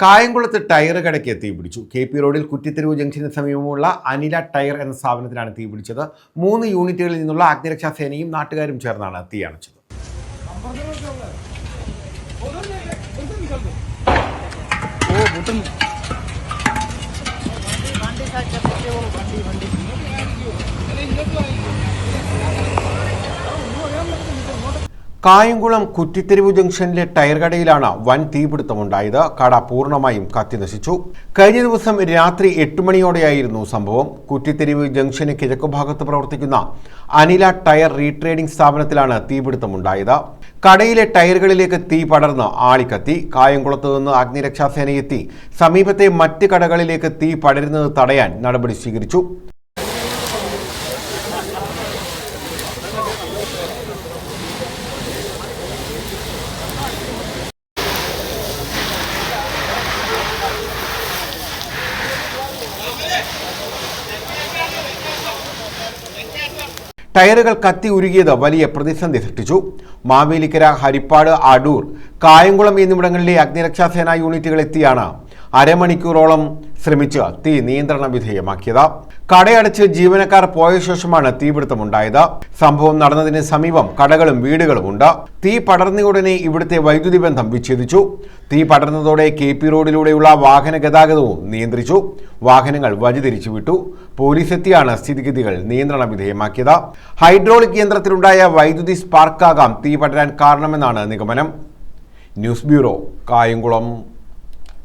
കായംകുളത്ത് ടയർ കടയ്ക്ക് തീപിടിച്ചു. KP റോഡിൽ കുറ്റിത്തെരുവ് ജംഗ്ഷന് സമീപമുള്ള അനില ടയർ എന്ന സ്ഥാപനത്തിലാണ് തീപിടിച്ചത്. 3 യൂണിറ്റുകളിൽ നിന്നുള്ള അഗ്നിരക്ഷാ സേനയും നാട്ടുകാരും ചേർന്നാണ് തീയണച്ചത്. കായംകുളം കുറ്റിത്തെരുവ് ജംഗ്ഷനിലെ ടയർ കടയിലാണ് വൻ തീപിടുത്തമുണ്ടായത്. കട പൂർണ്ണമായും കത്തിനശിച്ചു. കഴിഞ്ഞ ദിവസം രാത്രി 8 മണിയോടെയായിരുന്നു സംഭവം. കുറ്റിത്തെരുവ് ജംഗ്ഷന് കിഴക്കുഭാഗത്ത് പ്രവർത്തിക്കുന്ന അനില ടയർ റീട്രേഡിംഗ് സ്ഥാപനത്തിലാണ് തീപിടുത്തമുണ്ടായത്. കടയിലെ ടയറുകളിലേക്ക് തീ പടർന്ന് ആളിക്കത്തി. കായംകുളത്ത് നിന്ന് അഗ്നിരക്ഷാസേനയെത്തി സമീപത്തെ മറ്റ് കടകളിലേക്ക് തീ പടരുന്നത് തടയാൻ നടപടി സ്വീകരിച്ചു. ടയറുകൾ കത്തി ഉരുകിയത് വലിയ പ്രതിസന്ധി സൃഷ്ടിച്ചു. മാവേലിക്കര, ഹരിപ്പാട്, അടൂർ, കായംകുളം എന്നിവിടങ്ങളിലെ അഗ്നിരക്ഷാസേനാ യൂണിറ്റുകൾ എത്തിയാണ് അരമണിക്കൂറോളം ശ്രമിച്ച് തീ നിയന്ത്രണ വിധേയമാക്കിയത്. കടയടച്ച് ജീവനക്കാർ പോയ ശേഷമാണ് തീപിടുത്തമുണ്ടായത്. സംഭവം നടന്നതിന് സമീപം കടകളും വീടുകളും ഉണ്ട്. തീ പടർന്നയുടനെ ഇവിടുത്തെ വൈദ്യുതി ബന്ധം വിച്ഛേദിച്ചു. തീ പടർന്നതോടെ KP റോഡിലൂടെയുള്ള വാഹന ഗതാഗതവും നിയന്ത്രിച്ചു. വാഹനങ്ങൾ വഴിതിരിച്ചു വിട്ടു. പോലീസ് എത്തിയാണ് സ്ഥിതിഗതികൾ നിയന്ത്രണ വിധേയമാക്കിയത്. ഹൈഡ്രോളിക് യന്ത്രത്തിലുണ്ടായ വൈദ്യുതി സ്പാർക്കാകാം തീ പടരാൻ കാരണമെന്നാണ് നിഗമനം. News bureau, Kayamkulam.